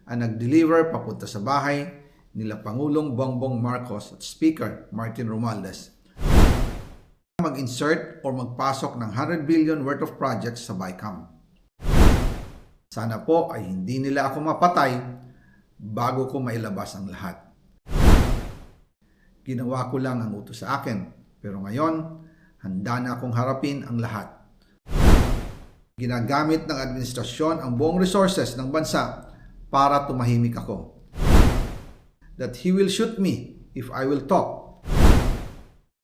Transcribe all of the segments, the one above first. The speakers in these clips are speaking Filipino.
ang nag-deliver papunta sa bahay nila Pangulong Bongbong Marcos at Speaker Martin Romualdez mag-insert o magpasok ng 100 billion worth of projects sa BICAM. Sana po ay hindi nila ako mapatay bago ko mailabas ang lahat. Ginawa ko lang ang utos sa akin, pero ngayon, handa na akong harapin ang lahat. Ginagamit ng administrasyon ang buong resources ng bansa para tumahimik ako. That he will shoot me if I will talk.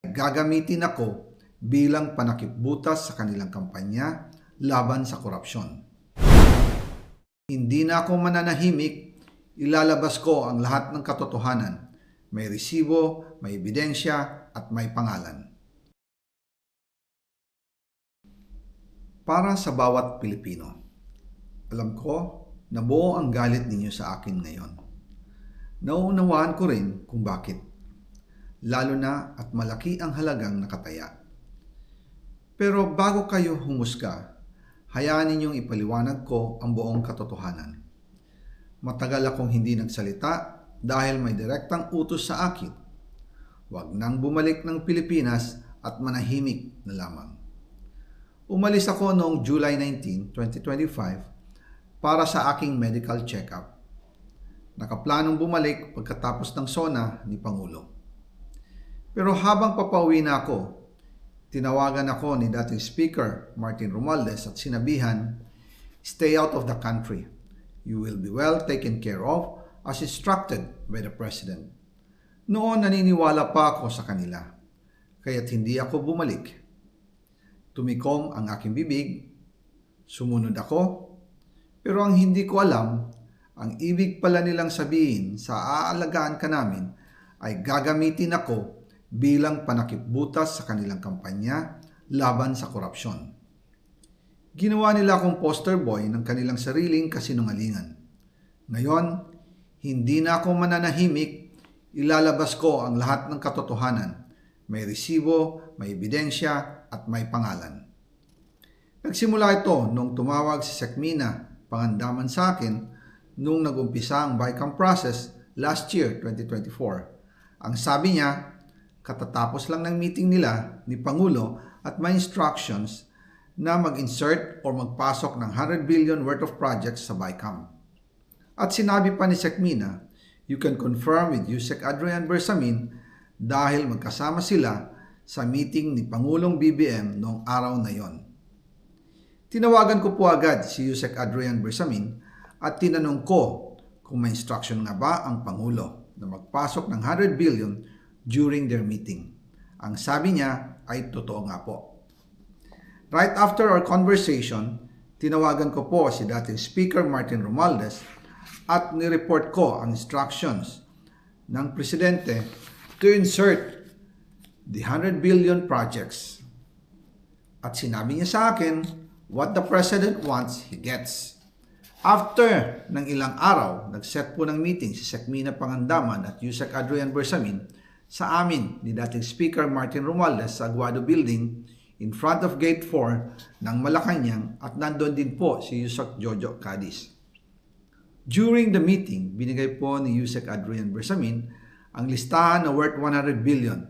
Gagamitin ako bilang panakipbutas sa kanilang kampanya laban sa korupsyon. Hindi na ako mananahimik, ilalabas ko ang lahat ng katotohanan. May resibo, may ebidensya, at may pangalan. Para sa bawat Pilipino, alam ko na buo ang galit ninyo sa akin ngayon. Nauunawaan ko rin kung bakit, lalo na at malaki ang halagang nakataya. Pero bago kayo humusga, hayaan ninyong ipaliwanag ko ang buong katotohanan. Matagal akong hindi nagsalita dahil may direktang utos sa akin. Huwag nang bumalik ng Pilipinas at manahimik na lamang. Umalis ako noong July 19, 2025 para sa aking medical check-up. Nakaplanong bumalik pagkatapos ng SONA ni Pangulo. Pero habang papauwi na ako, tinawagan ako ni dating Speaker Martin Romualdez at sinabihan, "Stay out of the country. You will be well taken care of as instructed by the President." Noon naniniwala pa ako sa kanila, kaya't hindi ako bumalik. Tumikom ang aking bibig, sumunod ako, pero ang hindi ko alam, ang ibig pala nilang sabihin sa aalagaan ka namin ay gagamitin ako bilang panakipbutas sa kanilang kampanya laban sa korupsyon. Ginawa nila akong poster boy ng kanilang sariling kasinungalingan. Ngayon, hindi na ako mananahimik, ilalabas ko ang lahat ng katotohanan. May resibo, may ebidensya, at may pangalan. Nagsimula ito nung tumawag si Sekmina Pangandaman sa akin nung nag-umpisa ang BICAM process last year, 2024. Ang sabi niya, katatapos lang ng meeting nila ni Pangulo at may instructions na mag-insert o magpasok ng 100 billion worth of projects sa BICAM. At sinabi pa ni Sekmina, you can confirm with Yusek Adrian Bersamin dahil magkasama sila sa meeting ni Pangulong BBM noong araw na yon. Tinawagan ko po agad si Yusek Adrian Bersamin at tinanong ko kung may instruction nga ba ang Pangulo na magpasok ng 100 billion during their meeting. Ang sabi niya ay totoo nga po. Right after our conversation, tinawagan ko po si dating Speaker Martin Romualdez at nireport ko ang instructions ng Presidente to insert the 100 billion projects. At sinabi niya sa akin, what the President wants, he gets. After ng ilang araw, nag-set po ng meeting si Sekmina Pangandaman at Yusek Adrian Bersamin sa amin ni dating Speaker Martin Romualdez sa Aguado Building in front of Gate 4 ng Malacanang at nandun din po si Yusek Jojo Cadiz. During the meeting, binigay po ni Yusek Adrian Bersamin ang listahan na worth 100 billion.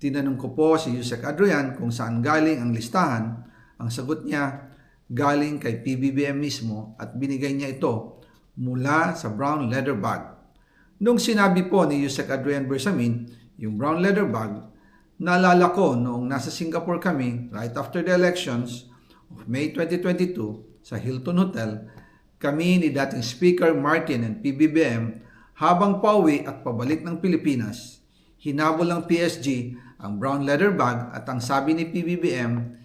Tinanong ko po si Yusek Adrian kung saan galing ang listahan. Ang sagot niya, galing kay PBBM mismo at binigay niya ito mula sa brown leather bag. Nung sinabi po ni Yusek Adrian Bersamin yung brown leather bag, naalala ko noong nasa Singapore kami right after the elections of May 2022 sa Hilton Hotel, kami ni dating Speaker Martin and PBBM habang pauwi at pabalik ng Pilipinas, hinabol ng PSG ang brown leather bag at ang sabi ni PBBM,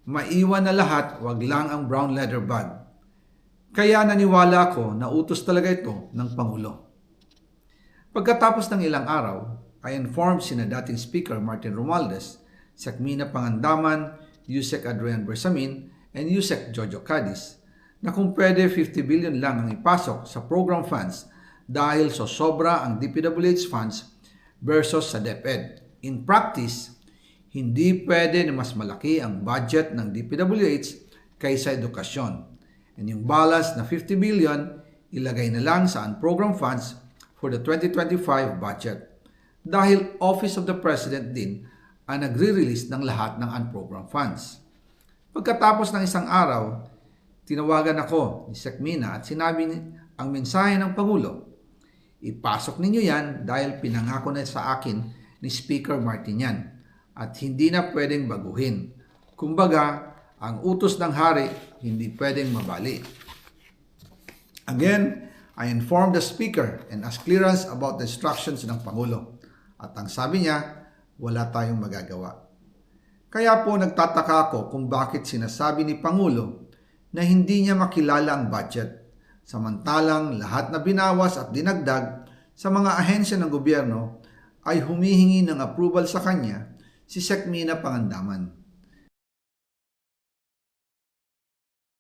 maiwan na lahat, wag lang ang brown leather bag. Kaya naniwala ako na utos talaga ito ng Pangulo. Pagkatapos ng ilang araw, I informed sina dating Speaker Martin Romualdez, Sekmina Pangandaman, Yusek Adrian Bersamin, and Yusek Jojo Cadiz na kung pwede 50 billion lang ang ipasok sa program funds dahil so sobra ang DPWH funds versus sa DepEd. In practice, hindi pwede na mas malaki ang budget ng DPWH kaysa edukasyon. And yung balance na 50 billion, ilagay na lang sa unprogrammed funds for the 2025 budget. Dahil Office of the President din ang nagre-release ng lahat ng unprogrammed funds. Pagkatapos ng isang araw, tinawagan ako ni Sec Mina at sinabi ang mensahe ng Pangulo. Ipasok ninyo yan dahil pinangako na sa akin ni Speaker Martin yan at hindi na pwedeng baguhin. Kumbaga, ang utos ng hari hindi pwedeng mabali. Again, I informed the Speaker and asked clearance about the instructions ng Pangulo. At ang sabi niya, wala tayong magagawa. Kaya po nagtataka ako kung bakit sinasabi ni Pangulo na hindi niya makilala ang budget, samantalang lahat na binawas at dinagdag sa mga ahensya ng gobyerno ay humihingi ng approval sa kanya si Sec Mina Pangandaman.